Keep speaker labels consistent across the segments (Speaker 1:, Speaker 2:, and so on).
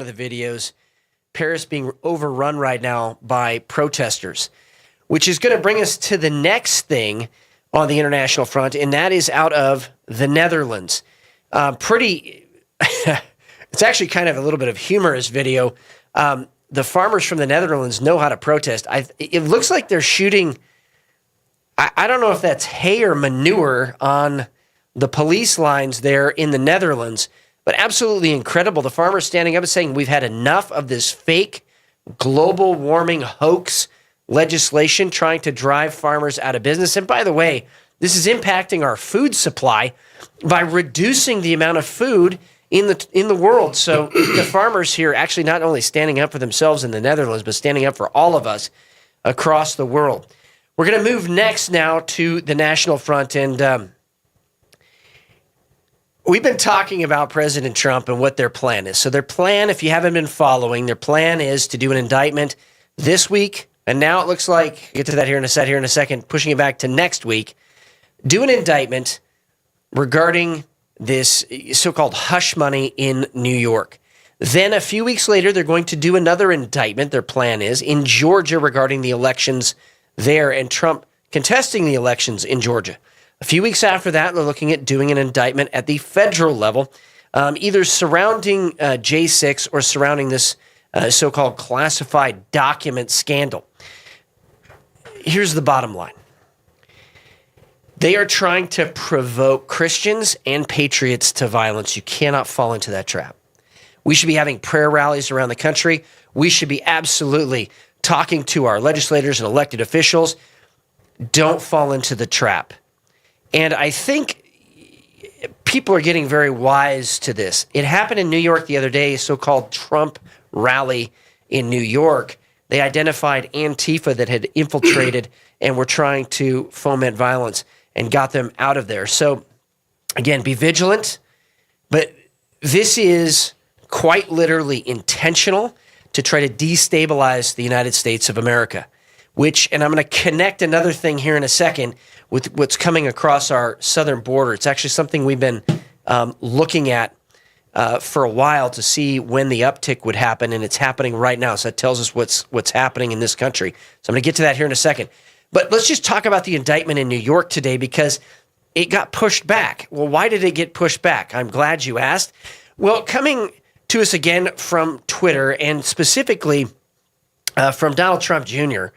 Speaker 1: of the videos, Paris being overrun right now by protesters, which is going to bring us to the next thing on the international front, and that is out of the Netherlands. It's actually kind of a little bit of humorous video. The farmers from the Netherlands know how to protest. It looks like they're shooting, I don't know if that's hay or manure on the police lines there in the Netherlands, but absolutely incredible. The farmers standing up and saying, we've had enough of this fake global warming hoax legislation trying to drive farmers out of business. And by the way, this is impacting our food supply by reducing the amount of food in the world. So the farmers here actually not only standing up for themselves in the Netherlands, but standing up for all of us across the world. We're going to move next now to the national front. And we've been talking about President Trump and what their plan is. So their plan, if you haven't been following, their plan is to do an indictment this week. And now it looks like, get to that here in a second, pushing it back to next week, do an indictment regarding this so-called hush money in New York. Then a few weeks later, they're going to do another indictment, their plan is, in Georgia regarding the elections there and Trump contesting the elections in Georgia. A few weeks after that, they're looking at doing an indictment at the federal level, either surrounding J6 or surrounding this so-called classified document scandal. Here's the bottom line. They are trying to provoke Christians and patriots to violence. You cannot fall into that trap. We should be having prayer rallies around the country. We should be absolutely talking to our legislators and elected officials. Don't fall into the trap. And I think people are getting very wise to this. It happened in New York the other day, a so-called Trump rally in New York. They identified Antifa that had infiltrated and were trying to foment violence and got them out of there. So, again, be vigilant. But this is quite literally intentional to try to destabilize the United States of America, and I'm going to connect another thing here in a second with what's coming across our southern border. It's actually something we've been looking at for a while to see when the uptick would happen, and it's happening right now. So that tells us what's happening in this country. So I'm going to get to that here in a second. But let's just talk about the indictment in New York today because it got pushed back. Well, why did it get pushed back? I'm glad you asked. Well, coming to us again from Twitter and specifically from Donald Trump Jr.,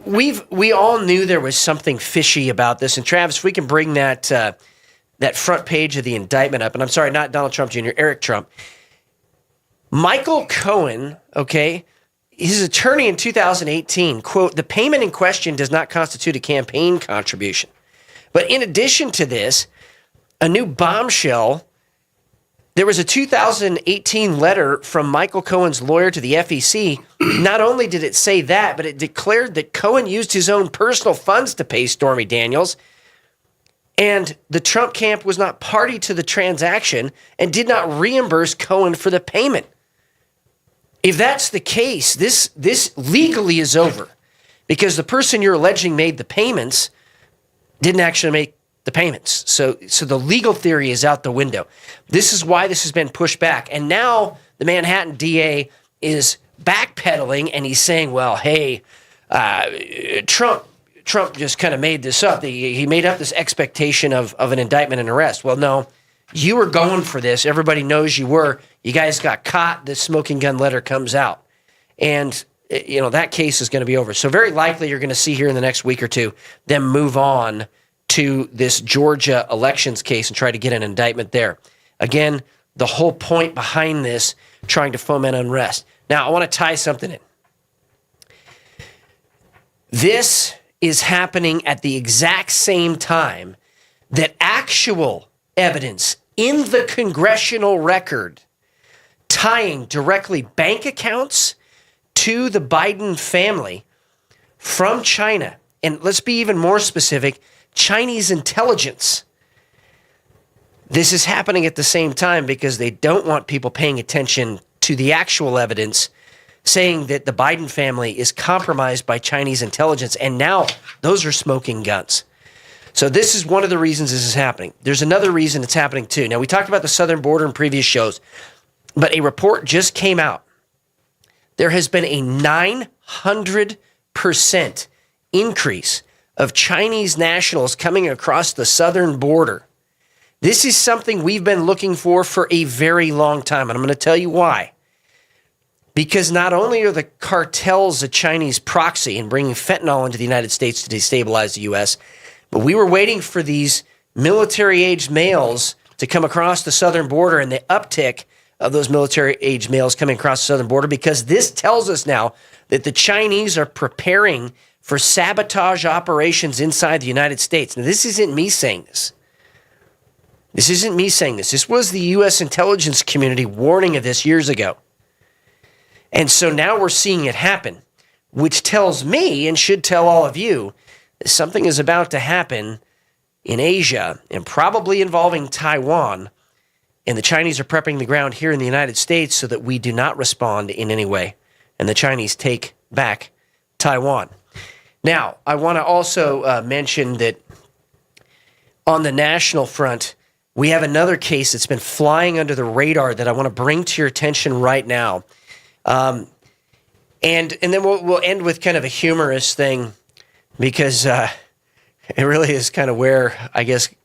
Speaker 1: we all knew there was something fishy about this. And Travis, if we can bring that front page of the indictment up, and I'm sorry, not Donald Trump Jr., Eric Trump. Michael Cohen, okay, his attorney in 2018, quote, the payment in question does not constitute a campaign contribution. But in addition to this, a new bombshell, there was a 2018 letter from Michael Cohen's lawyer to the FEC. Not only did it say that, but it declared that Cohen used his own personal funds to pay Stormy Daniels, and the Trump camp was not party to the transaction and did not reimburse Cohen for the payment. If that's the case, this legally is over because the person you're alleging made the payments didn't actually make the payments. So the legal theory is out the window. This is why this has been pushed back. And now the Manhattan DA is backpedaling and he's saying, well, hey, Trump just kind of made this up. He made up this expectation of an indictment and arrest. Well, no, you were going for this. Everybody knows you were. You guys got caught. The smoking gun letter comes out. And, that case is going to be over. So very likely you're going to see here in the next week or two them move on to this Georgia elections case and try to get an indictment there. Again, the whole point behind this, trying to foment unrest. Now, I want to tie something in. This is happening at the exact same time that actual evidence in the congressional record tying directly bank accounts to the Biden family from China, and let's be even more specific, Chinese intelligence. This is happening at the same time because they don't want people paying attention to the actual evidence saying that the Biden family is compromised by Chinese intelligence, and now those are smoking guns. So this is one of the reasons this is happening. There's another reason it's happening too. Now, we talked about the southern border in previous shows. But a report just came out. There has been a 900% increase of Chinese nationals coming across the southern border. This is something we've been looking for a very long time, and I'm going to tell you why. Because not only are the cartels a Chinese proxy in bringing fentanyl into the United States to destabilize the U.S., but we were waiting for these military-aged males to come across the southern border, and the uptick of those military-aged males coming across the southern border, because this tells us now that the Chinese are preparing for sabotage operations inside the United States. Now, this isn't me saying this. This isn't me saying this. This was the U.S. intelligence community warning of this years ago. And so now we're seeing it happen, which tells me, and should tell all of you, that something is about to happen in Asia, and probably involving Taiwan, and the Chinese are prepping the ground here in the United States so that we do not respond in any way, and the Chinese take back Taiwan. Now, I want to also mention that on the national front, we have another case that's been flying under the radar that I want to bring to your attention right now. And then we'll end with kind of a humorous thing, because it really is kind of where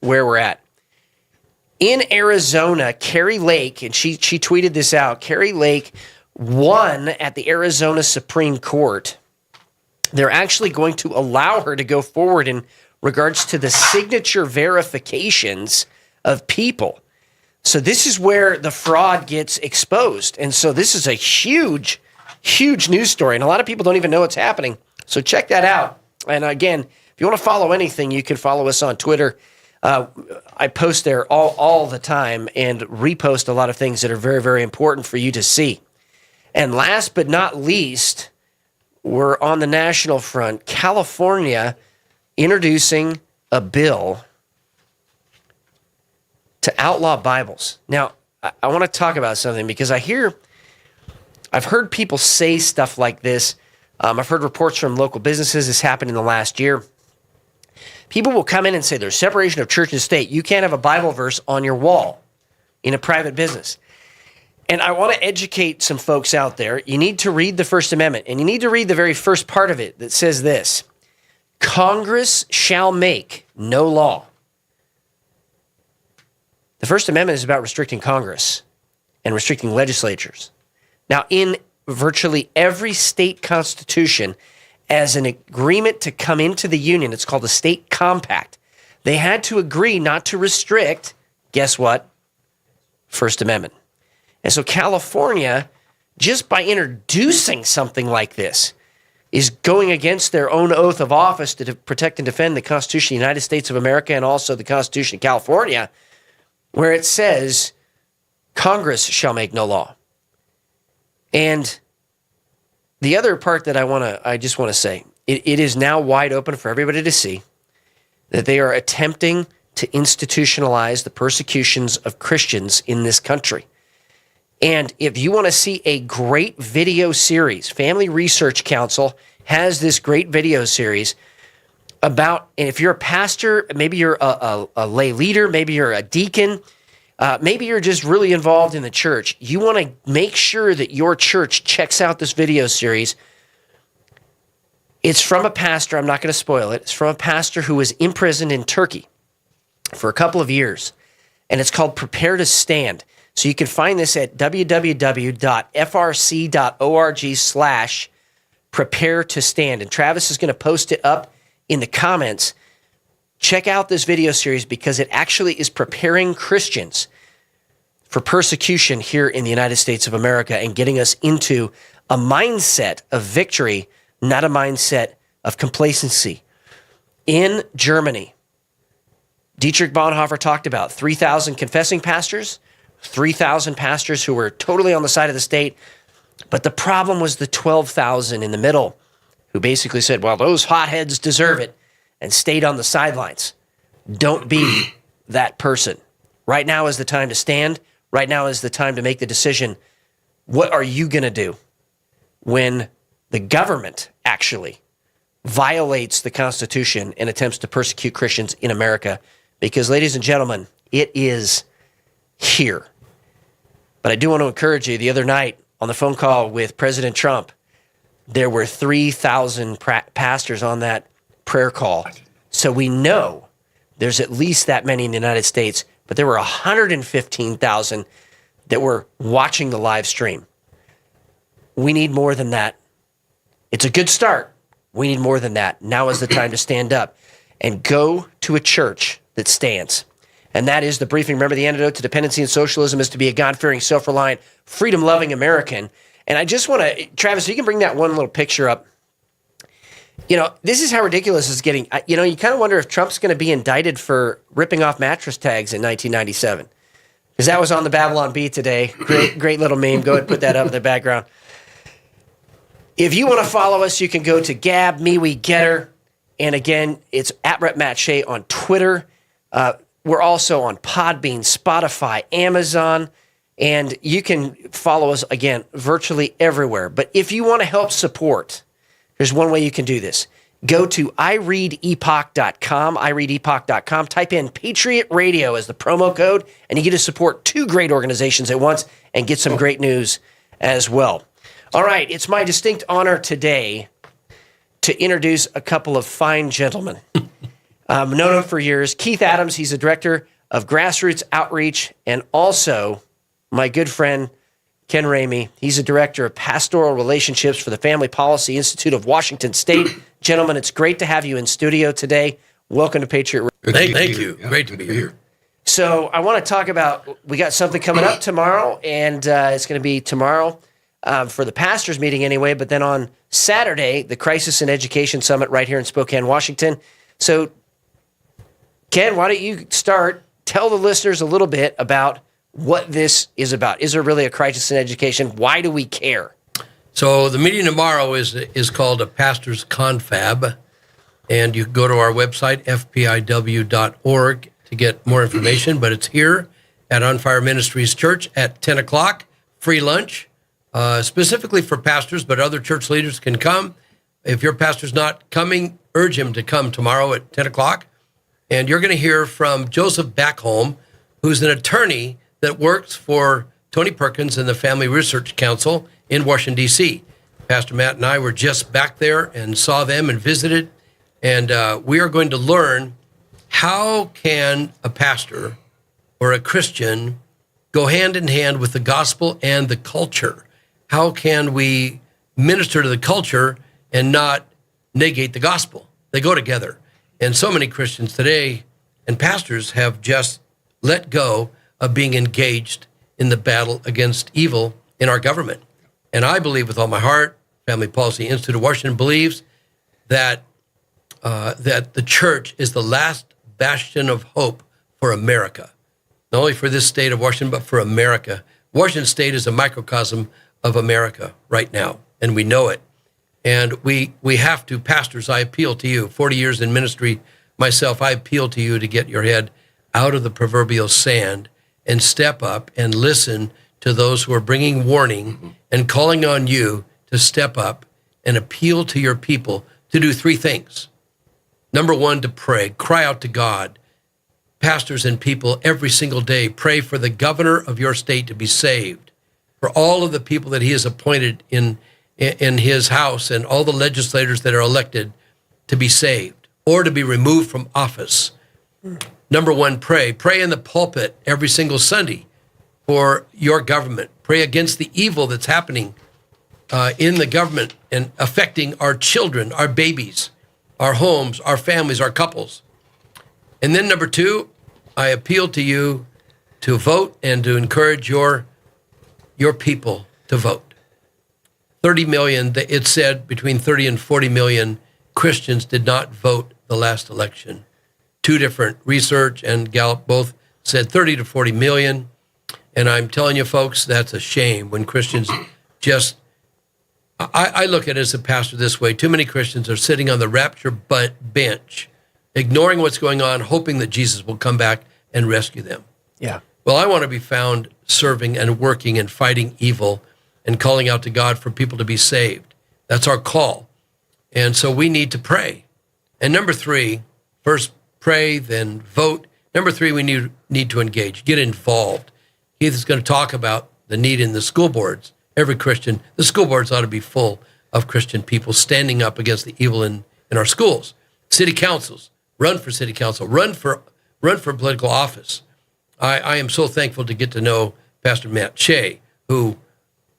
Speaker 1: we're at. In Arizona, Carrie Lake, and she tweeted this out, Carrie Lake won at the Arizona Supreme Court. They're actually going to allow her to go forward in regards to the signature verifications of people. So this is where the fraud gets exposed. And so this is a huge, huge news story. And a lot of people don't even know what's happening. So check that out. And again, if you want to follow anything, you can follow us on Twitter. I post there all the time and repost a lot of things that are very, very important for you to see. And last but not least, we're on the national front. California introducing a bill to outlaw Bibles. Now, I want to talk about something, because I've heard people say stuff like this. I've heard reports from local businesses. This happened in the last year. People will come in and say there's separation of church and state. You can't have a Bible verse on your wall in a private business. And I want to educate some folks out there. You need to read the First Amendment, and you need to read the very first part of it that says this: Congress shall make no law. The First Amendment is about restricting Congress and restricting legislatures. Now, in virtually every state constitution, as an agreement to come into the union, it's called the state compact, they had to agree not to restrict, guess what? First Amendment. And so California, just by introducing something like this, is going against their own oath of office to protect and defend the Constitution of the United States of America and also the Constitution of California, where it says Congress shall make no law. And the other part that I just want to say, it is now wide open for everybody to see that they are attempting to institutionalize the persecutions of Christians in this country. And if you want to see a great video series, Family Research Council has this great video series about, and if you're a pastor, maybe you're a lay leader, maybe you're a deacon, maybe you're just really involved in the church, you want to make sure that your church checks out this video series. It's from a pastor. I'm not going to spoil it. It's from a pastor who was imprisoned in Turkey for a couple of years, and it's called Prepare to Stand. So you can find this at www.frc.org/prepare to stand. And Travis is going to post it up in the comments. Check out this video series, because it actually is preparing Christians for persecution here in the United States of America and getting us into a mindset of victory, not a mindset of complacency. In Germany, Dietrich Bonhoeffer talked about 3,000 confessing pastors, 3,000 pastors who were totally on the side of the state. But the problem was the 12,000 in the middle who basically said, well, those hotheads deserve it, and stayed on the sidelines. Don't be that person. Right now is the time to stand. Right now is the time to make the decision. What are you going to do when the government actually violates the Constitution and attempts to persecute Christians in America? Because, ladies and gentlemen, it is here. But I do want to encourage you, the other night on the phone call with President Trump, there were 3,000 pastors on that prayer call. So we know there's at least that many in the United States, but there were 115,000 that were watching the live stream. We need more than that. It's a good start. We need more than that. Now is the time to stand up and go to a church that stands. And that is the briefing. Remember, the antidote to dependency and socialism is to be a God-fearing, self-reliant, freedom-loving American. And I just want to, Travis, you can bring that one little picture up. You know, this is how ridiculous it's getting. You know, you kind of wonder if Trump's going to be indicted for ripping off mattress tags in 1997. Because that was on the Babylon Bee today. Great little meme. Go ahead and put that up in the background. If you want to follow us, you can go to Gab, MeWeGetter. And again, it's @RepMattShay on Twitter. We're also on Podbean, Spotify, Amazon. And you can follow us, again, virtually everywhere. But if you want to help support, there's one way you can do this. Go to ireadepoch.com, ireadepoch.com. Type in Patriot Radio as the promo code, and you get to support two great organizations at once and get some great news as well. All right, it's my distinct honor today to introduce a couple of fine gentlemen. I've known him for years. Keith Adams, he's the director of Grassroots Outreach, and also my good friend Ken Ramey. He's the director of Pastoral Relationships for the Family Policy Institute of Washington State. Gentlemen, it's great to have you in studio today. Welcome to Patriot Radio.
Speaker 2: Thank you. Yeah, great to be here.
Speaker 1: So I want to talk about, we got something coming up tomorrow, and it's going to be tomorrow for the pastors meeting anyway, but then on Saturday, the Crisis in Education Summit right here in Spokane, Washington. So Ken, why don't you start? Tell the listeners a little bit about what this is about. Is there really a crisis in education? Why do we care?
Speaker 2: So the meeting tomorrow is called a pastor's confab, and you can go to our website, fpiw.org, to get more information, but it's here at On Fire Ministries Church at 10 o'clock, free lunch, specifically for pastors, but other church leaders can come. If your pastor's not coming, urge him to come tomorrow at 10 o'clock. And you're going to hear from Joseph Backholm, who's an attorney that works for Tony Perkins and the Family Research Council in Washington, D.C. Pastor Matt and I were just back there and saw them and visited. And we are going to learn how can a pastor or a Christian go hand in hand with the gospel and the culture. How can we minister to the culture and not negate the gospel? They go together. And so many Christians today and pastors have just let go of being engaged in the battle against evil in our government. And I believe with all my heart, Family Policy Institute of Washington believes that that the church is the last bastion of hope for America. Not only for this state of Washington, but for America. Washington State is a microcosm of America right now, and we know it. And we have to, pastors, I appeal to you, 40 years in ministry myself, I appeal to you to get your head out of the proverbial sand and step up and listen to those who are bringing warning and calling on you to step up and appeal to your people to do three things. Number one, to pray, cry out to God. Pastors and people every single day, pray for the governor of your state to be saved, for all of the people that he has appointed in his house and all the legislators that are elected to be saved or to be removed from office. Number one, pray. Pray in the pulpit every single Sunday for your government. Pray against the evil that's happening in the government and affecting our children, our babies, our homes, our families, our couples. And then number two, I appeal to you to vote and to encourage your people to vote. 30 million, it said between 30 and 40 million Christians did not vote the last election. Two different research and Gallup both said 30 to 40 million. And I'm telling you, folks, that's a shame when Christians just, I look at it as a pastor this way. Too many Christians are sitting on the rapture bench, ignoring what's going on, hoping that Jesus will come back and rescue them.
Speaker 1: Yeah.
Speaker 2: Well, I want to be found serving and working and fighting evil and calling out to God for people to be saved. That's our call. And so we need to pray. And number three, first pray, then vote. Number three, we need to engage, get involved. Keith is going to talk about the need in the school boards. The school boards ought to be full of Christian people standing up against the evil in our schools. City councils, run for city council, run for political office. I am so thankful to get to know Pastor Matt Shea, who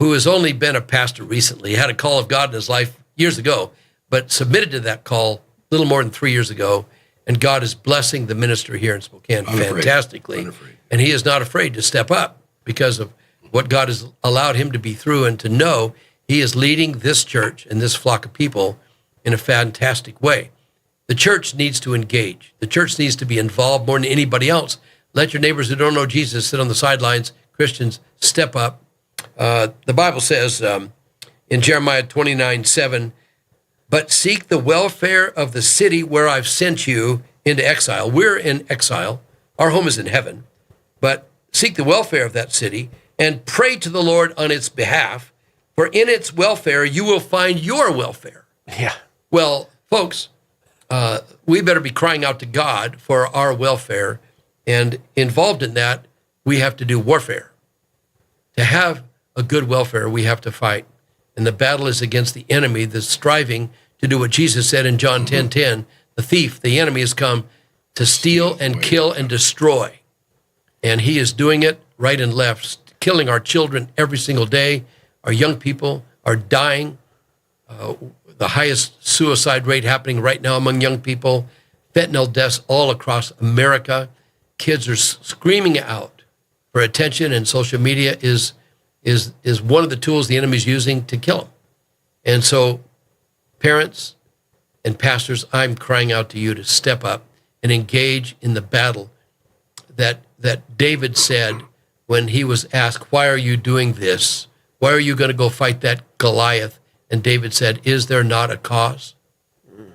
Speaker 2: has only been a pastor recently. He had a call of God in his life years ago, but submitted to that call a little more than 3 years ago, and God is blessing the ministry here in Spokane fantastically. And he is not afraid to step up because of what God has allowed him to be through and to know he is leading this church and this flock of people in a fantastic way. The church needs to engage. The church needs to be involved more than anybody else. Let your neighbors who don't know Jesus sit on the sidelines. Christians, step up. The Bible says in Jeremiah 29:7, but seek the welfare of the city where I've sent you into exile. We're in exile. Our home is in heaven. But seek the welfare of that city and pray to the Lord on its behalf, for in its welfare you will find your welfare.
Speaker 1: Yeah.
Speaker 2: Well, folks, we better be crying out to God for our welfare, and involved in that, we have to do warfare. To have a good welfare, we have to fight. And the battle is against the enemy that's striving to do what Jesus said in John 10:10, the thief, the enemy has come to steal and kill and destroy. And he is doing it right and left, killing our children every single day. Our young people are dying. The highest suicide rate happening right now among young people. Fentanyl deaths all across America. Kids are screaming out for attention, and social media is one of the tools the enemy's using to kill them. And so, parents and pastors, I'm crying out to you to step up and engage in the battle that David said when he was asked, why are you doing this? Why are you going to go fight that Goliath? And David said, is there not a cause?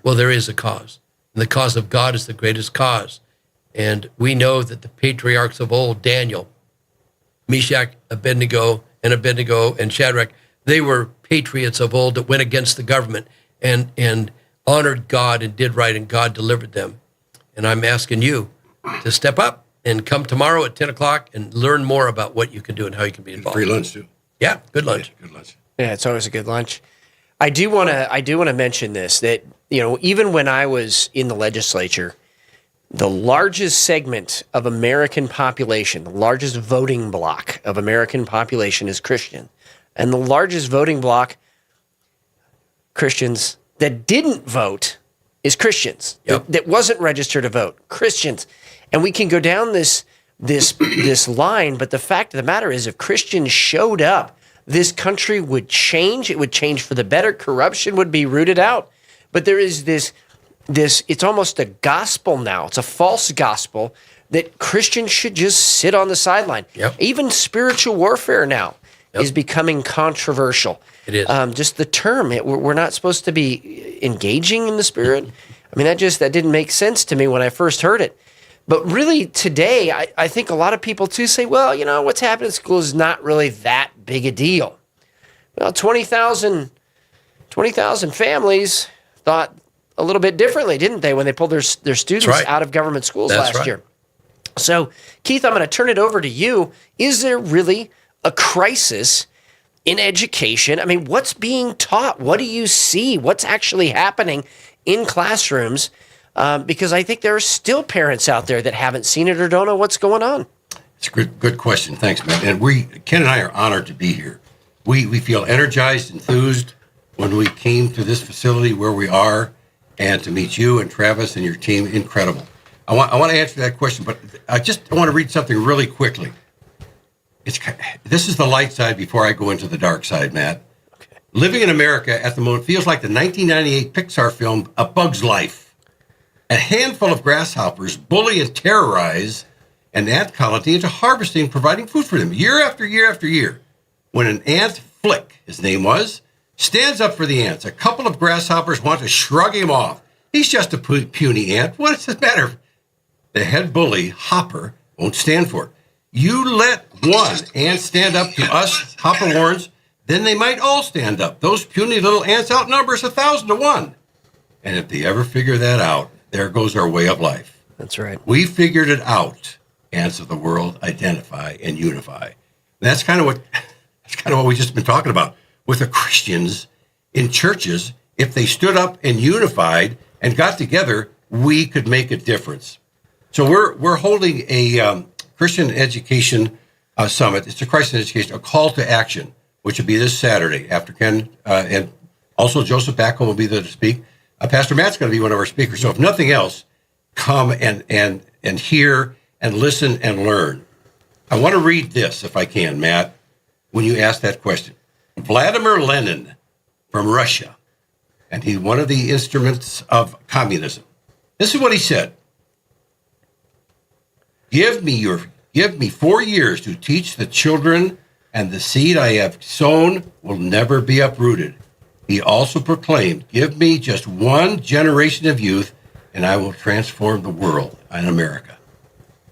Speaker 2: Well, there is a cause. And the cause of God is the greatest cause. And we know that the patriarchs of old, Daniel, Meshach, Abednego, and Shadrach, they were patriots of old that went against the government and honored God and did right, and God delivered them. And I'm asking you to step up and come tomorrow at 10 o'clock and learn more about what you can do and how you can be involved.
Speaker 3: Free lunch, too.
Speaker 2: Yeah, good lunch.
Speaker 3: Yeah, good lunch.
Speaker 1: Yeah, it's always a good lunch. I do want to mention this, that, even when I was in the legislature, the largest segment of American population, the largest voting block of American population is Christian. And the largest voting block, Christians, that didn't vote is Christians.
Speaker 2: Yep.
Speaker 1: That wasn't registered to vote. Christians. And we can go down this line, but the fact of the matter is, if Christians showed up, this country would change. It would change for the better. Corruption would be rooted out. But there is this, it's almost a gospel now. It's a false gospel that Christians should just sit on the sideline.
Speaker 2: Yep.
Speaker 1: Even spiritual warfare now is becoming controversial.
Speaker 2: It is.
Speaker 1: Just the term, we're not supposed to be engaging in the spirit. I mean, that didn't make sense to me when I first heard it. But really, today, I think a lot of people, too, say, well, what's happening in school is not really that big a deal. Well, 20,000 families thought a little bit differently, didn't they, when they pulled their students out of government schools last year? So, Keith, I'm going to turn it over to you. Is there really a crisis in education? I mean, what's being taught? What do you see? What's actually happening in classrooms? Because I think there are still parents out there that haven't seen it or don't know what's going on.
Speaker 3: It's a good question. Thanks, Matt. And Ken and I are honored to be here. We feel energized, enthused when we came to this facility where we are, and to meet you and Travis and your team. Incredible. I want to answer that question, but I want to read something really quickly. This is the light side before I go into the dark side, Matt. Okay. Living in America at the moment feels like the 1998 Pixar film A Bug's Life. A handful of grasshoppers bully and terrorize an ant colony into harvesting, providing food for them year after year after year. When an ant, Flick, his name was, stands up for the ants, a couple of grasshoppers want to shrug him off. He's just a puny ant. What does it matter? The head bully, Hopper, won't stand for it. You let one ant stand up to us, Hopper warns, then they might all stand up. Those puny little ants outnumber us 1,000 to 1. And if they ever figure that out, there goes our way of life.
Speaker 1: That's right.
Speaker 3: We figured it out. Ants of the world, identify and unify. That's kind of what we've just been talking about with the Christians in churches. If they stood up and unified and got together, we could make a difference. So we're holding a Christian education summit. It's a Christian education, a call to action, which will be this Saturday after Ken and also Joseph Backel will be there to speak. Pastor Matt's going to be one of our speakers. So if nothing else, come and hear and listen and learn. I want to read this, if I can, Matt, when you ask that question. Vladimir Lenin from Russia, and he's one of the instruments of communism. This is what he said. Give me 4 years to teach the children, and the seed I have sown will never be uprooted. He also proclaimed, give me just one generation of youth, and I will transform the world and America.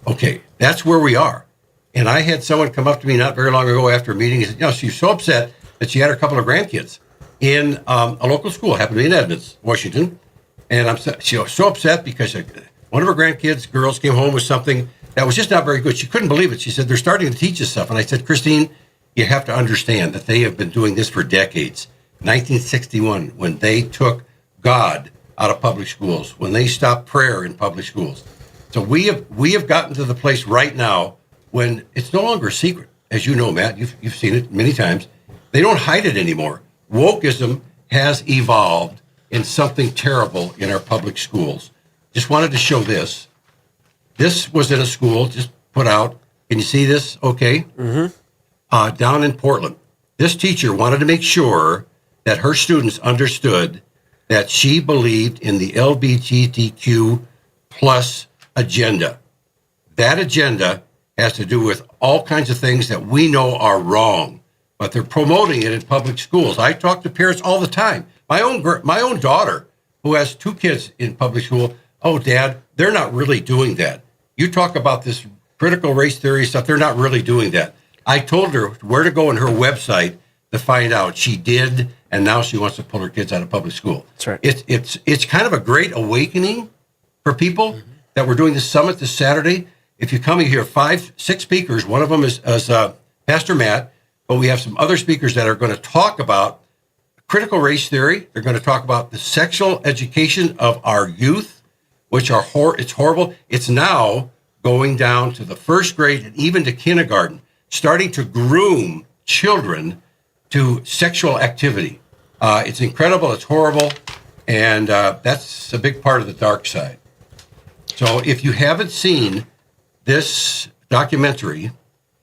Speaker 3: Okay, that's where we are. And I had someone come up to me not very long ago after a meeting and said, she's so upset that she had her couple of grandkids in a local school, happened to be in Edmonds, Washington. And she was so upset because one of her grandkids, girls, came home with something that was just not very good. She couldn't believe it. She said, they're starting to teach us stuff. And I said, Christine, you have to understand that they have been doing this for decades. 1961, when they took God out of public schools, when they stopped prayer in public schools. So we have gotten to the place right now when it's no longer a secret. As you know, Matt, you've seen it many times. They don't hide it anymore. Wokeism has evolved in something terrible in our public schools. Just wanted to show this. This was in a school just put out. Can you see this? Okay. Mm-hmm. Down in Portland. This teacher wanted to make sure that her students understood that she believed in the LGBTQ plus agenda. That agenda has to do with all kinds of things that we know are wrong, but they're promoting it in public schools. I talk to parents all the time. My own daughter, who has 2 kids in public school, oh, Dad, they're not really doing that. You talk about this critical race theory stuff, they're not really doing that. I told her where to go on her website to find out. She did, and now she wants to pull her kids out of public school. That's right. It's kind of a great awakening for people that we're doing this summit this Saturday. If you come, you hear 5-6 speakers. One of them is Pastor Matt, but we have some other speakers that are going to talk about critical race theory. They're going to talk about the sexual education of our youth, which are it's horrible. It's now going down to the first grade and even to kindergarten, starting to groom children to sexual activity. It's incredible. It's horrible. And that's a big part of the dark side. So if you haven't seen this documentary,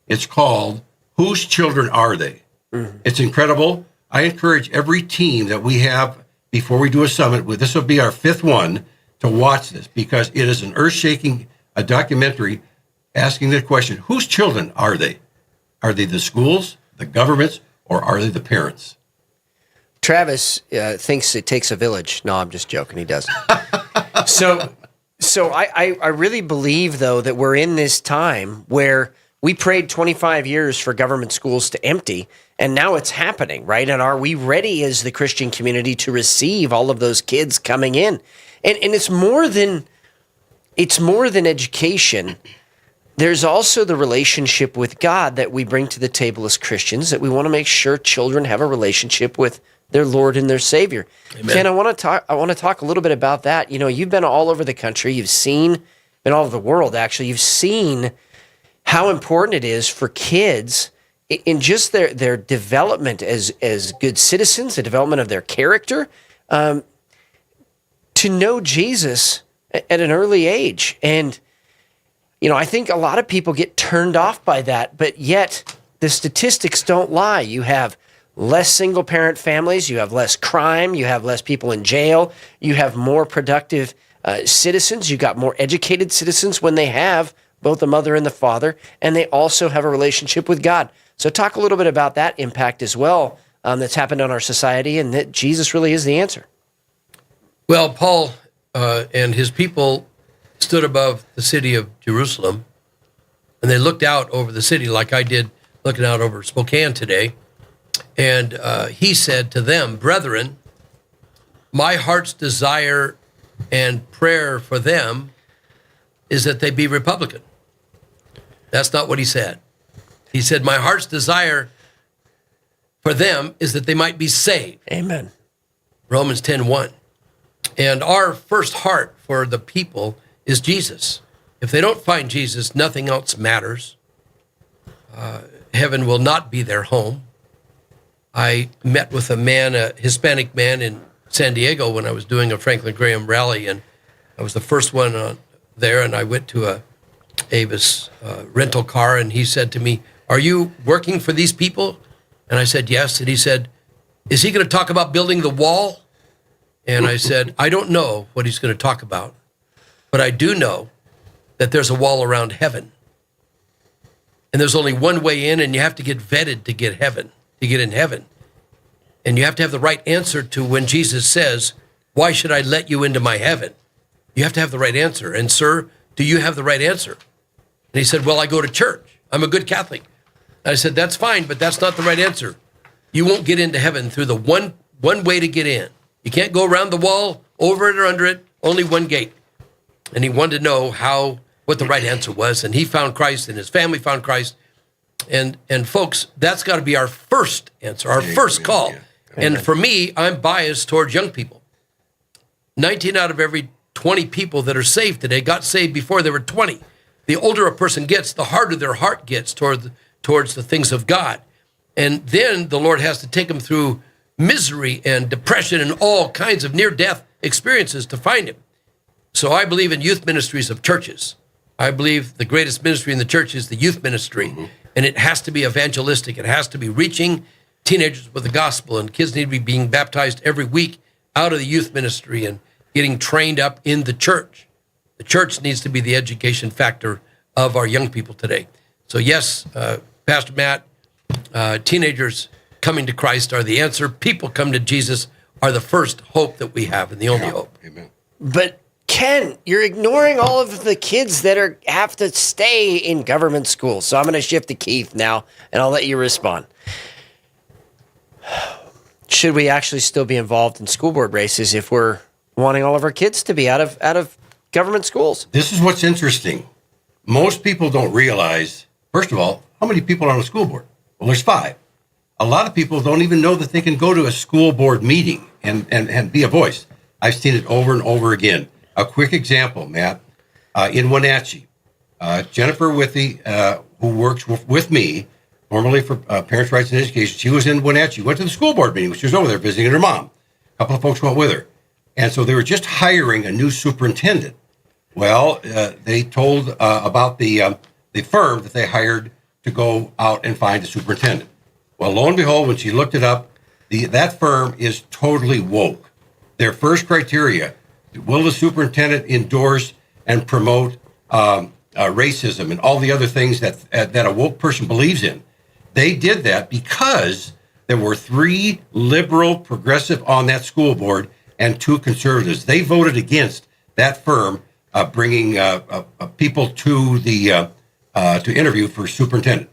Speaker 3: it's called Whose Children Are They? Mm-hmm. It's incredible. I encourage every team that we have before we do a summit, this will be our 5th one, to watch this because it is an earth-shaking documentary asking the question, whose children are they? Are they the schools, the governments, or are they the parents?
Speaker 1: Travis thinks it takes a village. No, I'm just joking. He doesn't. So I really believe, though, that we're in this time where we prayed 25 years for government schools to empty, and now it's happening, right? And are we ready as the Christian community to receive all of those kids coming in? And it's more than education. There's also the relationship with God that we bring to the table as Christians, that we want to make sure children have a relationship with their Lord and their Savior. Amen. Ken, I want to talk a little bit about that. You know, you've been all over the country. You've been all over the world, actually. You've seen how important it is for kids in just their development as good citizens, the development of their character, to know Jesus at an early age. And, you know, I think a lot of people get turned off by that, but yet the statistics don't lie. You have less single-parent families, you have less crime, you have less people in jail, you have more productive citizens, you got more educated citizens when they have both the mother and the father, and they also have a relationship with God. So talk a little bit about that impact as well that's happened on our society, and that Jesus really is the answer.
Speaker 2: Well, Paul and his people stood above the city of Jerusalem, and they looked out over the city like I did looking out over Spokane today. And he said to them, brethren, my heart's desire and prayer for them is that they be Republican. That's not what he said. He said, my heart's desire for them is that they might be saved.
Speaker 1: Amen.
Speaker 2: Romans 10:1. And our first heart for the people is Jesus. If they don't find Jesus, nothing else matters. Heaven will not be their home. I met with a Hispanic man in San Diego when I was doing a Franklin Graham rally, and I was the first one there, and I went to a Avis rental car, and he said to me, are you working for these people? And I said, yes. And he said, is he going to talk about building the wall? And I said, I don't know what he's going to talk about, but I do know that there's a wall around heaven. And there's only one way in, and you have to get vetted to get in heaven. And you have to have the right answer to when Jesus says, why should I let you into my heaven? You have to have the right answer. And sir, do you have the right answer? And he said, well, I go to church. I'm a good Catholic. And I said, that's fine, but that's not the right answer. You won't get into heaven through the one way to get in. You can't go around the wall, over it or under it, only one gate. And he wanted to know what the right answer was. And he found Christ, and his family found Christ. And folks, that's got to be our first answer, our first call. Yeah. And for me, I'm biased towards young people. 19 out of every 20 people that are saved today got saved before they were 20. The older a person gets, the harder their heart gets towards the things of God. And then the Lord has to take them through misery and depression and all kinds of near-death experiences to find him. So I believe in youth ministries of churches. I believe the greatest ministry in the church is the youth ministry. Mm-hmm. And it has to be evangelistic. It has to be reaching teenagers with the gospel, and kids need to be being baptized every week out of the youth ministry and getting trained up in the church. The church needs to be the education factor of our young people today. So yes, Pastor Matt, teenagers coming to Christ are the answer. People come to Jesus are the first hope that we have and the only hope.
Speaker 3: Amen.
Speaker 1: But Ken, you're ignoring all of the kids that have to stay in government schools. So I'm going to shift to Keith now, and I'll let you respond. Should we actually still be involved in school board races if we're wanting all of our kids to be out of government schools?
Speaker 3: This is what's interesting. Most people don't realize, first of all, how many people are on a school board? Well, there's 5. A lot of people don't even know that they can go to a school board meeting and be a voice. I've seen it over and over again. A quick example, Matt, in Wenatchee, Jennifer Withy, who works with me, formerly for Parents' Rights and Education, she was in Wenatchee, went to the school board meeting. She was over there visiting her mom. A couple of folks went with her. And so they were just hiring a new superintendent. Well, they told about the firm that they hired to go out and find a superintendent. Well, lo and behold, when she looked it up, that firm is totally woke. Their first criteria, will the superintendent endorse and promote racism and all the other things that a woke person believes in? They did that because there were 3 liberal progressive on that school board and 2 conservatives. They voted against that firm bringing people to to interview for superintendent.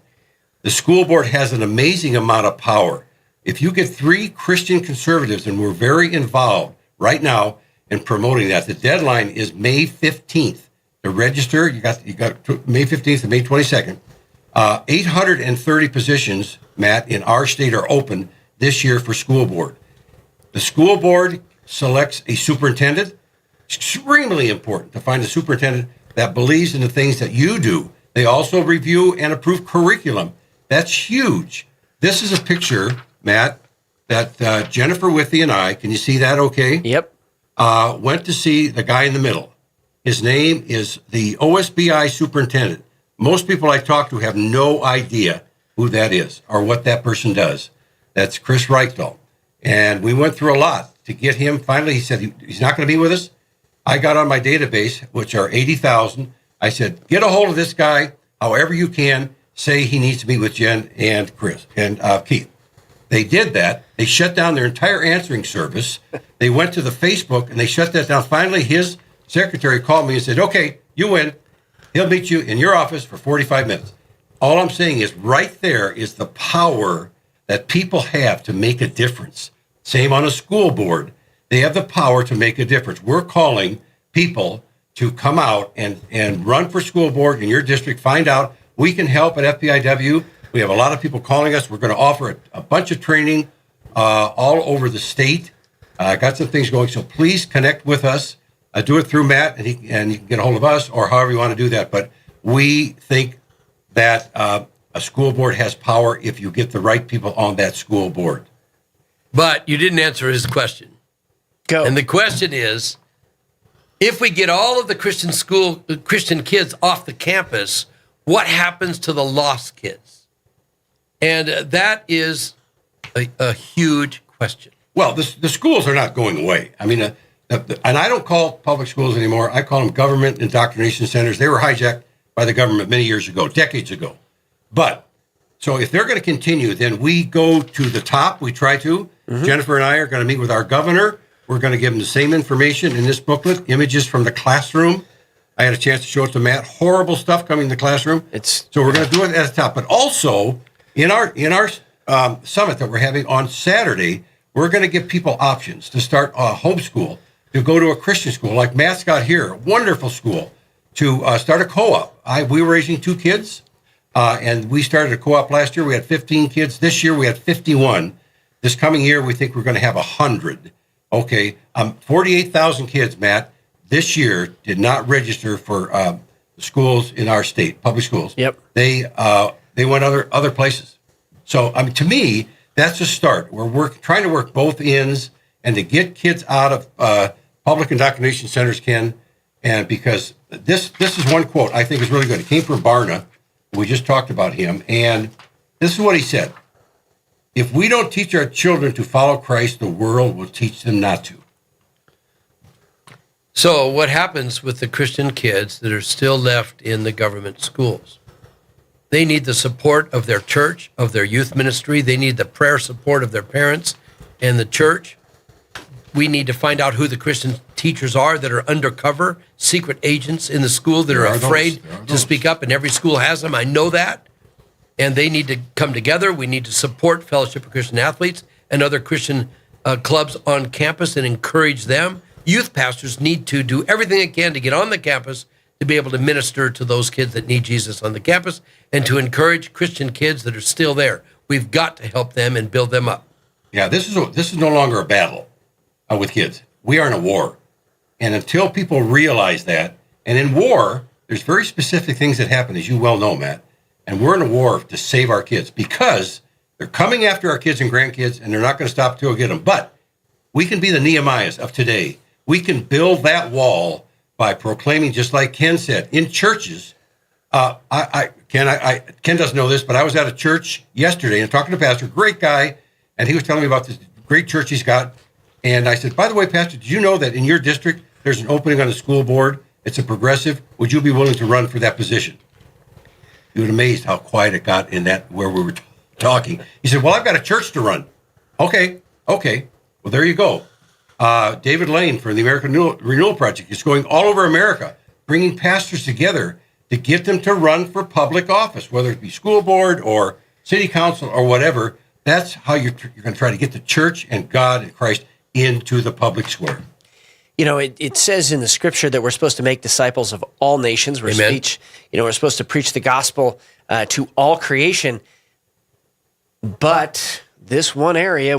Speaker 3: The school board has an amazing amount of power. If you get 3 Christian conservatives, and we're very involved right now in promoting that, the deadline is May 15th to register. You got May 15th and May 22nd. 830 positions, Matt, in our state are open this year for school board. The school board selects a superintendent. It's extremely important to find a superintendent that believes in the things that you do. They also review and approve curriculum. That's huge. This is a picture, Matt, that Jennifer Withy and I, can you see that okay?
Speaker 1: Yep.
Speaker 3: Went to see the guy in the middle. His name is the OSBI superintendent. Most people I talk to have no idea who that is or what that person does. That's Chris Reichdahl. And we went through a lot to get him. Finally, he said he's not going to be with us. I got on my database, which are 80,000. I said, get a hold of this guy however you can. Say he needs to meet with Jen and Chris and Keith. They did that. They shut down their entire answering service. They went to the Facebook, and they shut that down. Finally, his secretary called me and said, okay, you win. He'll meet you in your office for 45 minutes. All I'm saying is right there is the power that people have to make a difference. Same on a school board. They have the power to make a difference. We're calling people to come out and run for school board in your district. Find out. We can help at FPIW. We have a lot of people calling us. We're going to offer a bunch of training all over the state. Got some things going, so please connect with us. Do it through Matt, and you can get a hold of us, or however you want to do that. But we think that a school board has power if you get the right people on that school board.
Speaker 2: But you didn't answer his question.
Speaker 1: Go.
Speaker 2: And the question is, if we get all of the Christian kids off the campus, what happens to the lost kids? And that is a huge question.
Speaker 3: Well, the schools are not going away. I mean, and I don't call public schools anymore. I call them government indoctrination centers. They were hijacked by the government many years ago, decades ago. But so if they're going to continue, then we go to the top. We try to. Mm-hmm. Jennifer and I are going to meet with our governor. We're going to give him the same information in this booklet, images from the classroom. I had a chance to show it to Matt. Horrible stuff coming in the classroom. So we're going to do it at the top. But also, in our summit that we're having on Saturday, we're going to give people options to start a homeschool, to go to a Christian school like Matt's got here, a wonderful school, to start a co-op. We were raising 2 kids, and we started a co-op last year. We had 15 kids. This year, we had 51. This coming year, we think we're going to have 100. Okay, 48,000 kids, Matt, this year did not register for schools in our state, public schools.
Speaker 1: Yep.
Speaker 3: They went other places. So, I mean, to me, that's a start. We're trying to work both ends and to get kids out of public indoctrination centers, Ken. And because this is one quote I think is really good. It came from Barna. We just talked about him. And this is what he said. If we don't teach our children to follow Christ, the world will teach them not to.
Speaker 2: So what happens with the Christian kids that are still left in the government schools? They need the support of their church, of their youth ministry. They need the prayer support of their parents and the church. We need to find out who the Christian teachers are that are undercover, secret agents in the school that are afraid to speak up, and every school has them. I know that. And they need to come together. We need to support Fellowship of Christian Athletes and other Christian clubs on campus and encourage them. Youth pastors need to do everything they can to get on the campus to be able to minister to those kids that need Jesus on the campus and to encourage Christian kids that are still there. We've got to help them and build them up.
Speaker 3: Yeah, this is no longer a battle with kids. We are in a war. And until people realize that, and in war, there's very specific things that happen, as you well know, Matt. And we're in a war to save our kids because they're coming after our kids and grandkids, and they're not going to stop until we get them. But we can be the Nehemiahs of today. We can build that wall by proclaiming, just like Ken said, in churches. Ken doesn't know this, but I was at a church yesterday and talking to a pastor, great guy, and he was telling me about this great church he's got. And I said, by the way, Pastor, did you know that in your district there's an opening on the school board? It's a progressive. Would you be willing to run for that position? You were amazed how quiet it got in that where we were talking. He said, well, I've got a church to run. Okay. Well, there you go. David Lane from the American Renewal Project is going all over America, bringing pastors together to get them to run for public office, whether it be school board or city council or whatever. That's how you're going to try to get the church and God and Christ into the public square.
Speaker 1: You know, it says in the scripture that we're supposed to make disciples of all nations. We're supposed to preach the gospel to all creation. But this one area,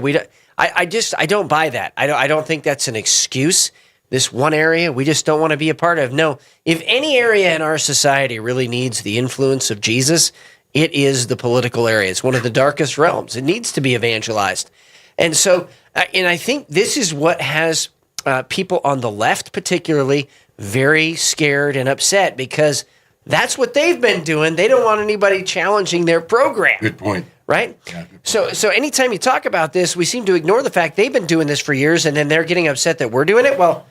Speaker 1: I don't buy that. I don't think that's an excuse. This one area we just don't want to be a part of. No, if any area in our society really needs the influence of Jesus, it is the political area. It's one of the darkest realms. It needs to be evangelized. And so, and I think this is what has people on the left particularly very scared and upset because that's what they've been doing. They don't want anybody challenging their program.
Speaker 3: Good point.
Speaker 1: Right? Yeah, so anytime you talk about this, we seem to ignore the fact they've been doing this for years and then they're getting upset that we're doing it. Well,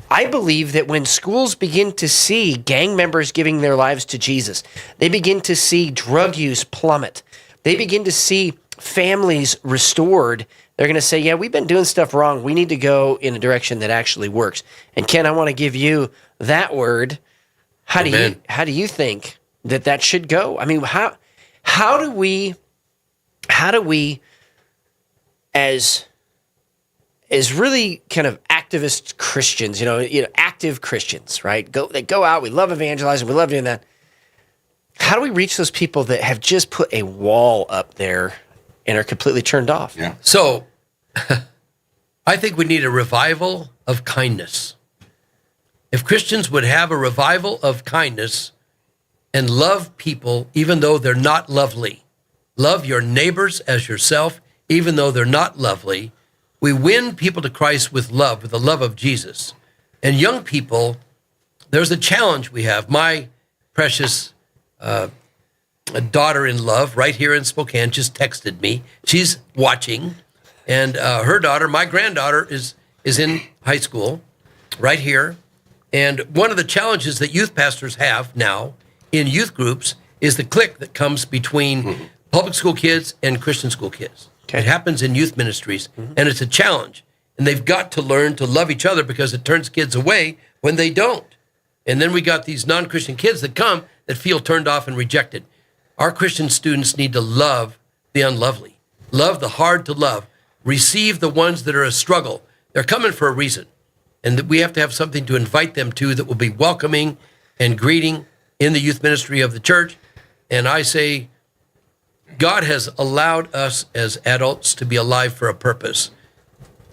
Speaker 1: I believe that when schools begin to see gang members giving their lives to Jesus, they begin to see drug use plummet. They begin to see families restored. They're going to say, yeah, we've been doing stuff wrong. We need to go in a direction that actually works. And Ken, I want to give you that word. How do you think that should go? I mean, how do we as really kind of activist Christians, you know, active Christians, right? They go out, we love evangelizing, we love doing that. how do we reach those people that have just put a wall up there and are completely turned off?
Speaker 3: Yeah.
Speaker 2: So I think we need a revival of kindness. If Christians would have a revival of kindness and love people even though they're not lovely, love your neighbors as yourself even though they're not lovely, we win people to Christ with love, with the love of Jesus. And young people, there's a challenge we have. My precious daughter-in-love right here in Spokane just texted me. She's watching, and her daughter, my granddaughter, is in high school right here. And one of the challenges that youth pastors have now in youth groups is the clique that comes between public school kids and Christian school kids.
Speaker 1: Okay.
Speaker 2: It happens in youth ministries, and it's a challenge. And they've got to learn to love each other because it turns kids away when they don't. And then we got these non-Christian kids that come that feel turned off and rejected. Our Christian students need to love the unlovely, love the hard to love, receive the ones that are a struggle. They're coming for a reason. And that we have to have something to invite them to that will be welcoming and greeting in the youth ministry of the church. And I say, God has allowed us as adults to be alive for a purpose.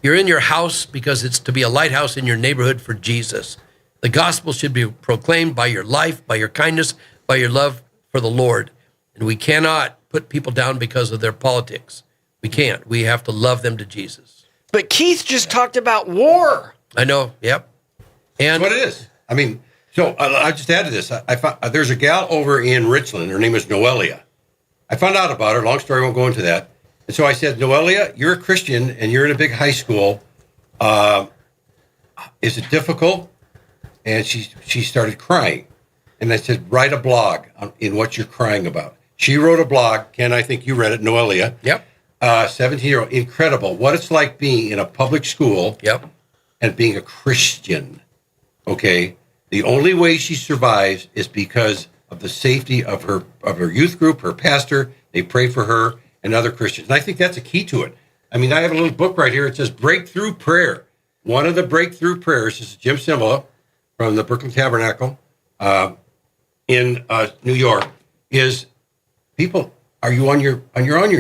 Speaker 2: You're in your house because it's to be a lighthouse in your neighborhood for Jesus. The gospel should be proclaimed by your life, by your kindness, by your love for the Lord. And we cannot put people down because of their politics. We can't. We have to love them to Jesus.
Speaker 1: But Keith just talked about war.
Speaker 2: I know. Yep. And
Speaker 3: That's what it is. I mean, so I just add to this. I found, there's a gal over in Richland. Her name is Noelia. I found out about her. Long story, I won't go into that. And so I said, Noelia, you're a Christian and you're in a big high school. Is it difficult? And she started crying. And I said, write a blog in what you're crying about. She wrote a blog. Ken, I think you read it, Noelia.
Speaker 2: Yep.
Speaker 3: 17-year-old, incredible. What it's like being in a public school.
Speaker 2: Yep.
Speaker 3: And being a Christian. Okay. The only way she survives is because of the safety of her youth group, her pastor. They pray for her and other Christians. And I think that's a key to it. I mean, I have a little book right here. It says Breakthrough Prayer. One of the breakthrough prayers, this is Jim Simla from the Brooklyn Tabernacle in New York, is people, are you on your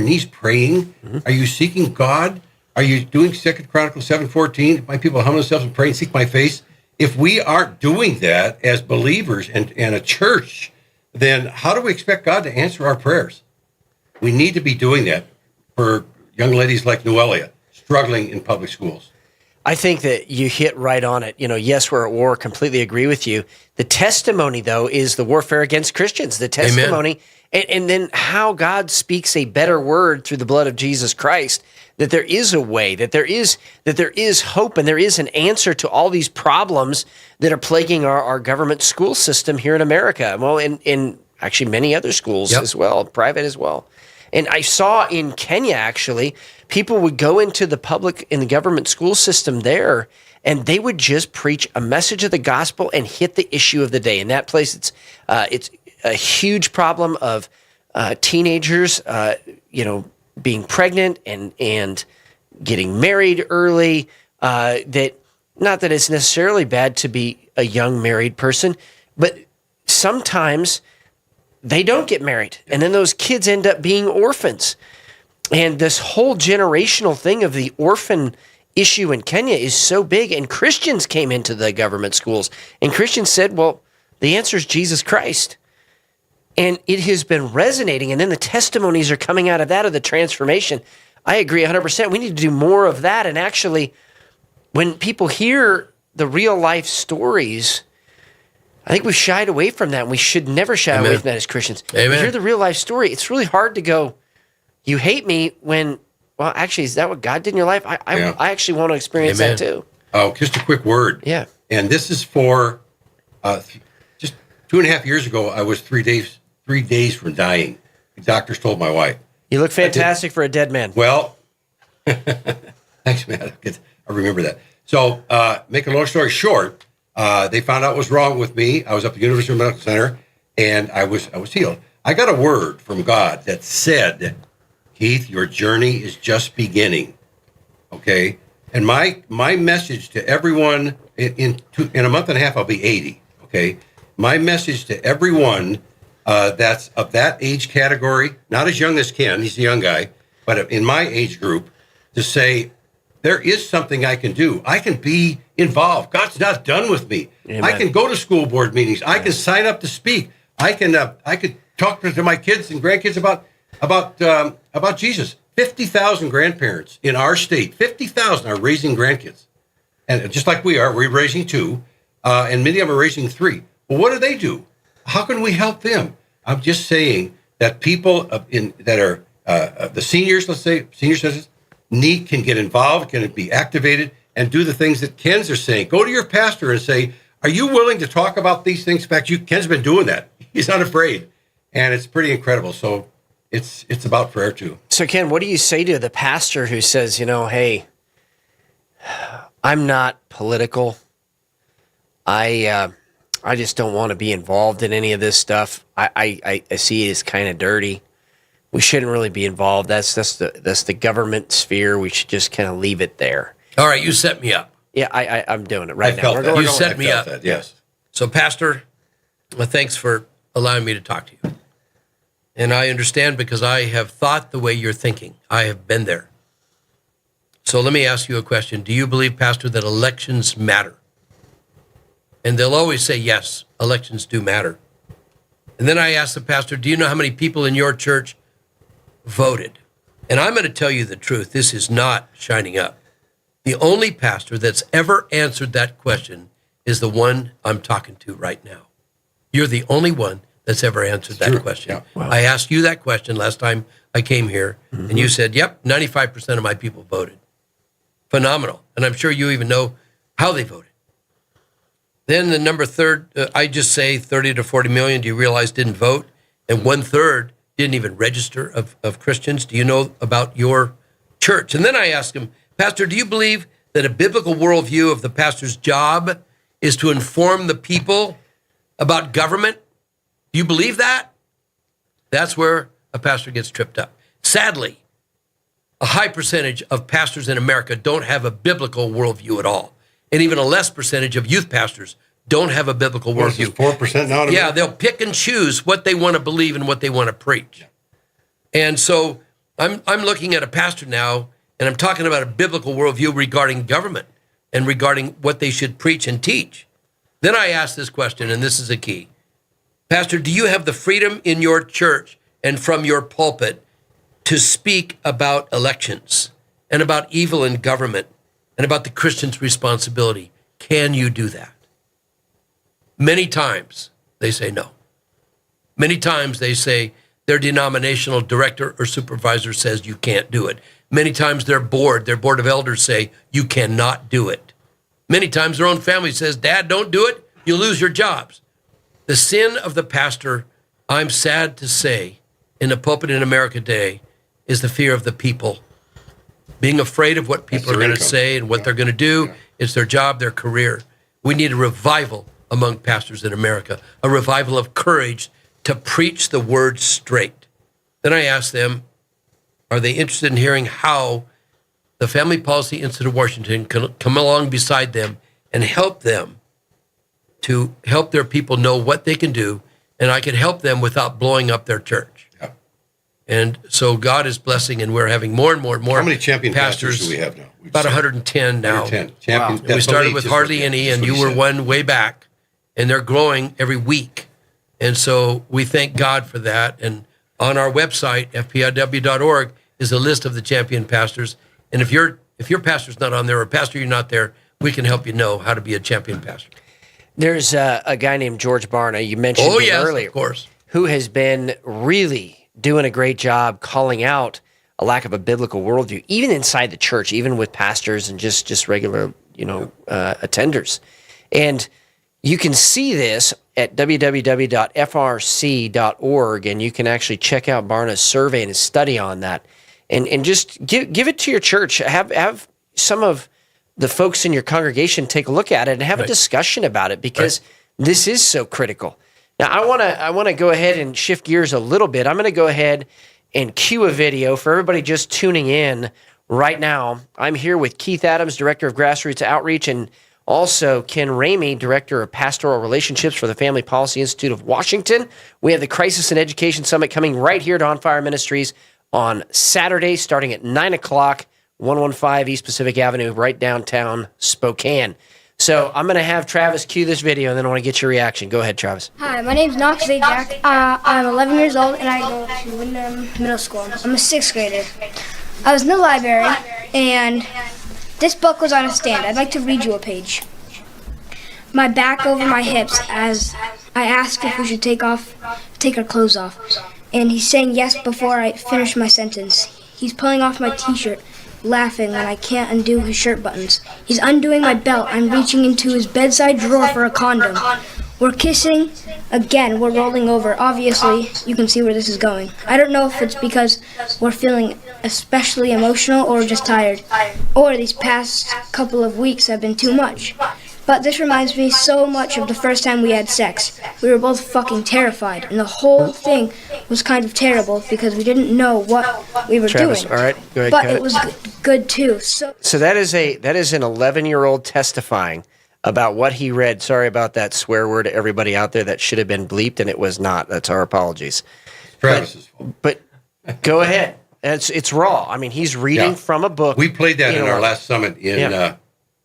Speaker 3: knees praying? Mm-hmm. Are you seeking God? Are you doing 2 Chronicles 7:14? My people humble themselves and pray and seek my face. If we aren't doing that as believers and a church, then how do we expect God to answer our prayers? We need to be doing that for young ladies like Noelia, struggling in public schools.
Speaker 1: I think that you hit right on it. You know, yes, we're at war. Completely agree with you. The testimony, though, is the warfare against Christians. The testimony, and then how God speaks a better word through the blood of Jesus Christ. That there is a way. That there is hope, and there is an answer to all these problems that are plaguing our government school system here in America. Well, in actually many other schools as well, private as well. And I saw in Kenya, actually, people would go into the public in the government school system there, and they would just preach a message of the gospel and hit the issue of the day. In that place, it's a huge problem of teenagers, being pregnant and getting married early. That not that it's necessarily bad to be a young married person, but sometimes they don't get married, and then those kids end up being orphans. And this whole generational thing of the orphan issue in Kenya is so big, and Christians came into the government schools, and Christians said, well, the answer is Jesus Christ. And it has been resonating, and then the testimonies are coming out of that, of the transformation. I agree 100%. We need to do more of that, and actually, when people hear the real-life stories, I think we've shied away from that, and we should never shy away from that as Christians.
Speaker 2: Amen.
Speaker 1: You hear the real-life story, it's really hard to go, you hate me when, well, actually, is that what God did in your life? I actually want to experience that too.
Speaker 3: Oh, just a quick word.
Speaker 1: Yeah.
Speaker 3: And this is for just 2.5 years ago, I was 3 days from dying. The doctors told my wife.
Speaker 1: You look fantastic for a dead man.
Speaker 3: Well, thanks, man. I remember that. So, make a long story short, they found out what was wrong with me. I was up at the University Medical Center, and I was healed. I got a word from God that said, Keith, your journey is just beginning. Okay? And my message to everyone, in a month and a half, I'll be 80. Okay? My message to everyone that's of that age category, not as young as Ken, he's a young guy, but in my age group, to say, there is something I can do. I can be involved. God's not done with me.
Speaker 1: Amen.
Speaker 3: I can go to school board meetings. I can sign up to speak. I could talk to my kids and grandkids about Jesus. 50,000 grandparents in our state, 50,000 are raising grandkids. And just like we're raising 2, and many of them are raising 3. Well, what do they do? How can we help them? I'm just saying that people that are the seniors, let's say, senior citizens, can get involved, can be activated, and do the things that Ken's are saying. Go to your pastor and say, are you willing to talk about these things? In fact, Ken's been doing that. He's not afraid. And it's pretty incredible. So it's about prayer, too.
Speaker 1: So, Ken, what do you say to the pastor who says, hey, I'm not political. I just don't want to be involved in any of this stuff. I see it as kind of dirty. We shouldn't really be involved. That's the government sphere. We should just kind of leave it there.
Speaker 2: All right, you set me up.
Speaker 1: Yeah, I'm doing it right now.
Speaker 2: You set me up.
Speaker 3: That, yes.
Speaker 2: So, Pastor, thanks for allowing me to talk to you. And I understand because I have thought the way you're thinking. I have been there. So let me ask you a question. Do you believe, Pastor, that elections matter? And they'll always say, yes, elections do matter. And then I asked the pastor, do you know how many people in your church voted? And I'm going to tell you the truth. This is not shining up. The only pastor that's ever answered that question is the one I'm talking to right now. You're the only one that's ever answered that question. Yeah. Wow. I asked you that question last time I came here, and you said, yep, 95% of my people voted. Phenomenal. And I'm sure you even know how they voted. Then the number third, I just say 30 to 40 million, do you realize didn't vote? And 1/3 didn't even register of Christians. Do you know about your church? And then I asked him, Pastor, do you believe that a biblical worldview of the pastor's job is to inform the people about government? Do you believe that? That's where a pastor gets tripped up. Sadly, a high percentage of pastors in America don't have a biblical worldview at all. And even a less percentage of youth pastors don't have a biblical worldview.
Speaker 3: 4% now?
Speaker 2: Yeah, they'll pick and choose what they want to believe and what they want to preach. And so I'm looking at a pastor now, and I'm talking about a biblical worldview regarding government and regarding what they should preach and teach. Then I asked this question, and this is a key. Pastor, do you have the freedom in your church and from your pulpit to speak about elections and about evil in government and about the Christian's responsibility? Can you do that? Many times they say no. Many times they say their denominational director or supervisor says you can't do it. Many times their board of elders say you cannot do it. Many times their own family says, Dad, don't do it. You'll lose your jobs. The sin of the pastor, I'm sad to say, in the pulpit in America today, is the fear of the people. Being afraid of what people are going to say and what they're going to do. Yeah. It's their job, their career. We need a revival among pastors in America, a revival of courage to preach the word straight. Then I asked them, are they interested in hearing how the Family Policy Institute of Washington can come along beside them and help them to help their people know what they can do, and I can help them without blowing up their church. Yeah. And so God is blessing, and we're having more and more and more.
Speaker 3: How many champion pastors do we have now?
Speaker 2: About 110 now.
Speaker 3: 110.
Speaker 2: Wow. We started with hardly any, and you were one way back, and they're growing every week. And so we thank God for that. And on our website, fpiw.org, is a list of the champion pastors. And if your pastor's not on there, or pastor you're not there, we can help you know how to be a champion pastor.
Speaker 1: There's a guy named George Barna, you mentioned him earlier,
Speaker 2: of course,
Speaker 1: who has been really doing a great job calling out a lack of a biblical worldview, even inside the church, even with pastors and just regular, attenders. And you can see this at www.frc.org, and you can actually check out Barna's survey and his study on that. And just give it to your church. Have some of the folks in your congregation take a look at it and have a discussion about it, because this is so critical. Now, I want to go ahead and shift gears a little bit. I'm going to go ahead and cue a video for everybody just tuning in right now. I'm here with Keith Adams, Director of Grassroots Outreach, and Also, Ken Ramey, Director of Pastoral Relationships for the Family Policy Institute of Washington. We have the Crisis in Education Summit coming right here to On Fire Ministries on Saturday, starting at 9 o'clock, 115 East Pacific Avenue, right downtown Spokane. So I'm going to have Travis cue this video, and then I want to get your reaction. Go ahead, Travis.
Speaker 4: Hi, my name's Knox Zajac. I'm 11 years old, and I go to Wyndham Middle School. I'm a 6th grader. I was in the library, and this book was on a stand. I'd like to read you a page. My back over my hips as I asked if we should take our clothes off. And he's saying yes before I finish my sentence. He's pulling off my t-shirt, laughing when I can't undo his shirt buttons. He's undoing my belt. I'm reaching into his bedside drawer for a condom. We're kissing. Again, we're rolling over. Obviously, you can see where this is going. I don't know if it's because we're feeling especially emotional or just tired, or these past couple of weeks have been too much. But this reminds me so much of the first time we had sex. We were both fucking terrified, and the whole thing was kind of terrible because we didn't know what we were
Speaker 1: Travis,
Speaker 4: doing.
Speaker 1: all right, go ahead.
Speaker 4: But it was good too. So
Speaker 1: that is an 11-year-old testifying about what he read. Sorry about that swear word to everybody out there. That should have been bleeped, and it was not. That's our apologies.
Speaker 3: Travis's fault.
Speaker 1: But go ahead. It's raw. I mean, he's reading from a book.
Speaker 3: We played that in our last summit in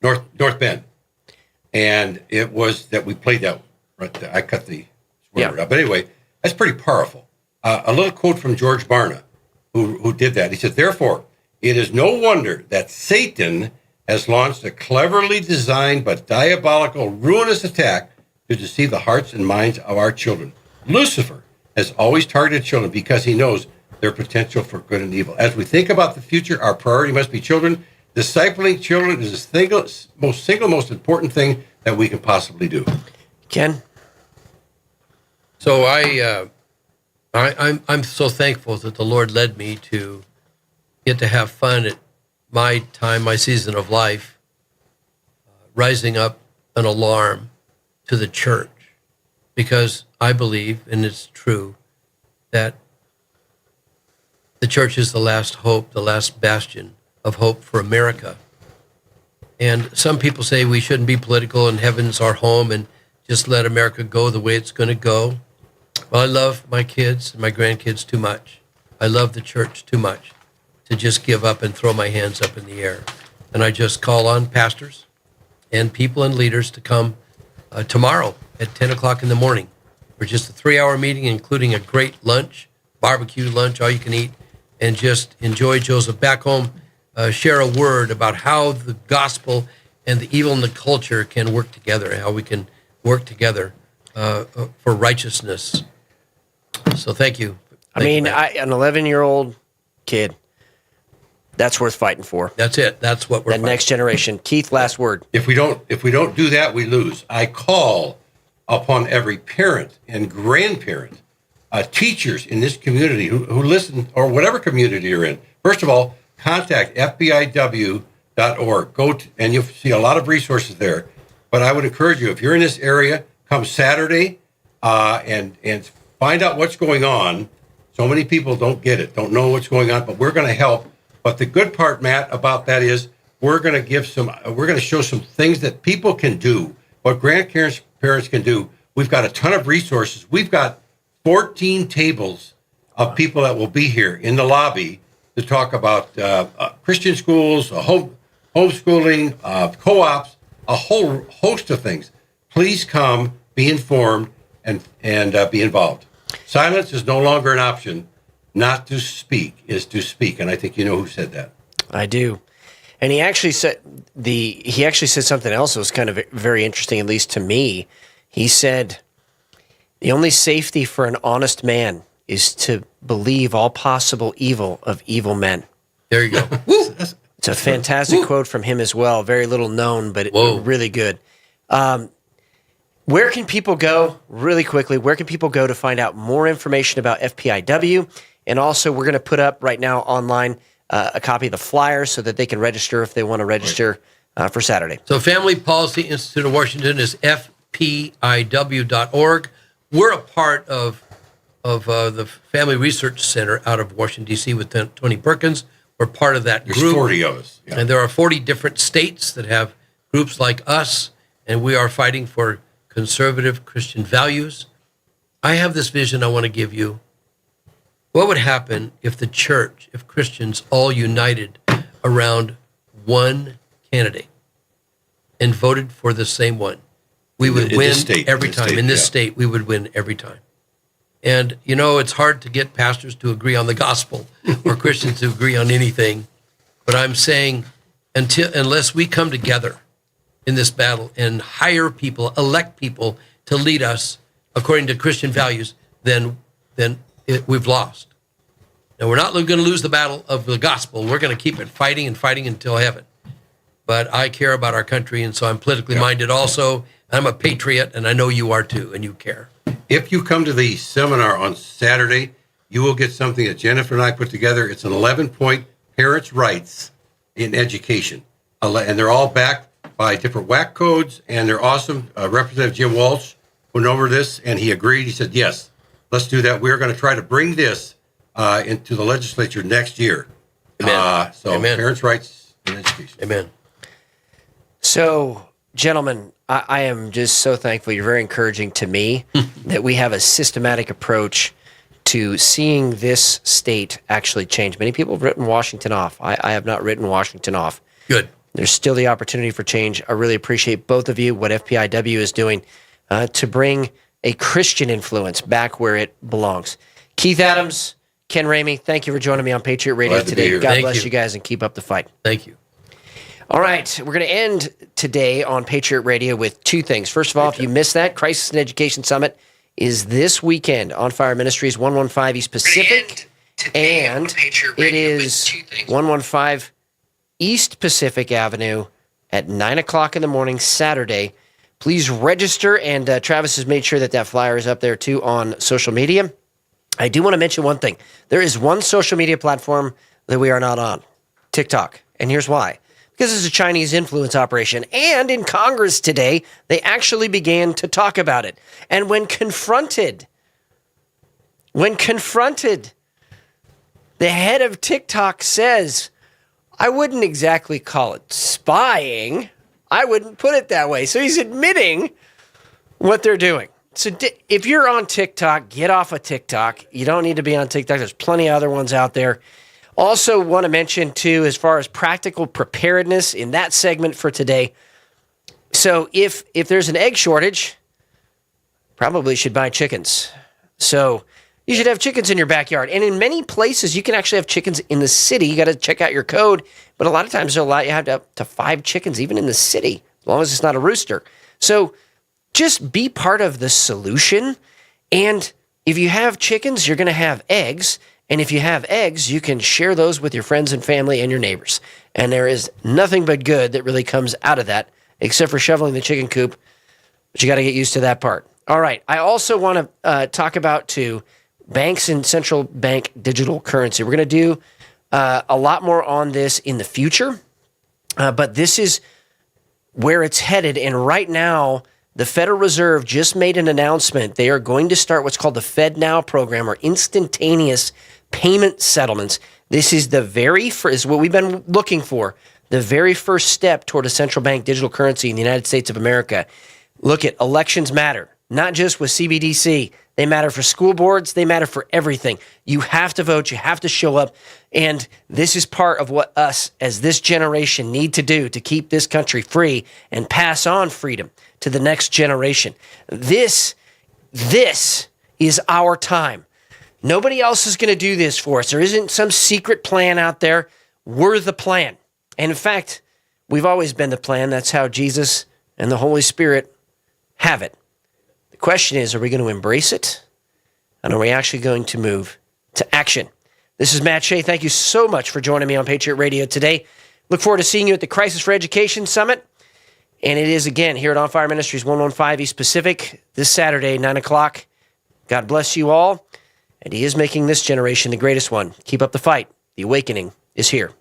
Speaker 3: North Bend. And it was that we played that right there. I cut the swear word out. But anyway, that's pretty powerful. A little quote from George Barna, who did that. He said, "Therefore, it is no wonder that Satan has launched a cleverly designed but diabolical, ruinous attack to deceive the hearts and minds of our children. Lucifer has always targeted children because he knows their potential for good and evil. As we think about the future, our priority must be children. Discipling children is the single most important thing that we can possibly do."
Speaker 1: Ken?
Speaker 2: So I'm so thankful that the Lord led me to get to have fun at my time, my season of life, rising up an alarm to the church, because I believe, and it's true, that the church is the last hope, the last bastion of hope for America. And some people say we shouldn't be political and heaven's our home and just let America go the way it's going to go. Well, I love my kids and my grandkids too much. I love the church too much to just give up and throw my hands up in the air. And I just call on pastors and people and leaders to come tomorrow at 10 o'clock in the morning for just a 3-hour meeting, including a great lunch, barbecue lunch, all you can eat, and just enjoy Joseph back home. Share a word about how the gospel and the evil in the culture can work together, how we can work together for righteousness. So thank you.
Speaker 1: An 11-year-old kid, that's worth fighting for.
Speaker 2: That's it. That's what we're
Speaker 1: that next generation. Keith, last word.
Speaker 3: If we don't do that, we lose. I call upon every parent and grandparent, teachers in this community who listen, or whatever community you're in. First of all, contact FBIW.org. And you'll see a lot of resources there. But I would encourage you, if you're in this area, come Saturday and find out what's going on. So many people don't get it, don't know what's going on, but we're going to help. But the good part, Matt, about that is we're going to show some things that people can do, what grandparents can do. We've got a ton of resources. We've got 14 tables of people that will be here in the lobby to talk about Christian schools, homeschooling, co-ops, a whole host of things. Please come, be informed, and be involved. Silence is no longer an option. Not to speak is to speak, and I think you know who said that.
Speaker 1: I do. And he actually said something else that was kind of very interesting, at least to me. He said, the only safety for an honest man is to believe all possible evil of evil men.
Speaker 2: There you go.
Speaker 1: It's a fantastic quote from him as well. Very little known, but really good. Where can people go, really quickly, where can people go to find out more information about FPIW? And also, we're going to put up right now online a copy of the flyer so that they can register if they want to register for Saturday.
Speaker 2: So Family Policy Institute of Washington is FPIW.org. We're a part of the Family Research Center out of Washington, D.C. with Tony Perkins. We're part of that group.
Speaker 3: There's 40 of us. Yeah.
Speaker 2: And there are 40 different states that have groups like us. and we are fighting for conservative Christian values. I have this vision I want to give you. What would happen if the church, if Christians all united around one candidate and voted for the same one? We would win every time. In this state, we would win every time. And, it's hard to get pastors to agree on the gospel or Christians to agree on anything. But I'm saying unless we come together in this battle and hire people, elect people to lead us according to Christian values, then we've lost. Now, we're not going to lose the battle of the gospel. We're going to keep it fighting and fighting until heaven. But I care about our country, and so I'm politically minded also. I'm a patriot, and I know you are too, and you care.
Speaker 3: If you come to the seminar on Saturday, you will get something that Jennifer and I put together. It's an 11-point parents' rights in education. And they're all backed by different WAC codes, and they're awesome. Representative Jim Walsh went over this, and he agreed. He said, yes, let's do that. We're going to try to bring this into the legislature next year.
Speaker 2: Amen. Amen.
Speaker 3: Parents' rights in education.
Speaker 2: Amen.
Speaker 1: So, gentlemen, I am just so thankful. You're very encouraging to me that we have a systematic approach to seeing this state actually change. Many people have written Washington off. I have not written Washington off.
Speaker 2: Good.
Speaker 1: There's still the opportunity for change. I really appreciate both of you, what FPIW is doing to bring a Christian influence back where it belongs. Keith Adams, Ken Ramey, thank you for joining me on Patriot Radio today. God bless you guys and keep up the fight.
Speaker 2: Thank you.
Speaker 1: All right, we're going to end today on Patriot Radio with two things. First of all, if you missed that, Crisis in Education Summit is this weekend on Fire Ministries, 115 East Pacific, and it is 115 East Pacific Avenue at 9 o'clock in the morning, Saturday. Please register, and Travis has made sure that flyer is up there too on social media. I do want to mention one thing. There is one social media platform that we are not on, TikTok, and here's why. Because it's a Chinese influence operation. And in Congress today, they actually began to talk about it. And when confronted, the head of TikTok says, I wouldn't exactly call it spying. I wouldn't put it that way. So he's admitting what they're doing. So if you're on TikTok, get off of TikTok. You don't need to be on TikTok. There's plenty of other ones out there. Also want to mention, too, as far as practical preparedness in that segment for today. So if there's an egg shortage, probably should buy chickens. So you should have chickens in your backyard. And in many places, you can actually have chickens in the city. You got to check out your code. But a lot of times, they'll allow you to have up to 5 chickens, even in the city, as long as it's not a rooster. So just be part of the solution. And if you have chickens, you're going to have eggs. And if you have eggs, you can share those with your friends and family and your neighbors. And there is nothing but good that really comes out of that, except for shoveling the chicken coop. But you got to get used to that part. All right. I also want to talk about, too, banks and central bank digital currency. We're going to do a lot more on this in the future. But this is where it's headed. And right now, the Federal Reserve just made an announcement. They are going to start what's called the Fed Now program, or instantaneous payment settlements. This is the very first, what we've been looking for, the very first step toward a central bank digital currency in the United States of America. Look at elections matter, not just with CBDC. They matter for school boards. They matter for everything. You have to vote. You have to show up. And this is part of what us as this generation need to do to keep this country free and pass on freedom to the next generation. This is our time. Nobody else is going to do this for us. There isn't some secret plan out there. We're the plan. And in fact, we've always been the plan. That's how Jesus and the Holy Spirit have it. The question is, are we going to embrace it? And are we actually going to move to action? This is Matt Shea. Thank you so much for joining me on Patriot Radio today. Look forward to seeing you at the Crisis for Education Summit. And it is, again, here at On Fire Ministries, 115 East Pacific, this Saturday, 9 o'clock. God bless you all. And he is making this generation the greatest one. Keep up the fight. The awakening is here.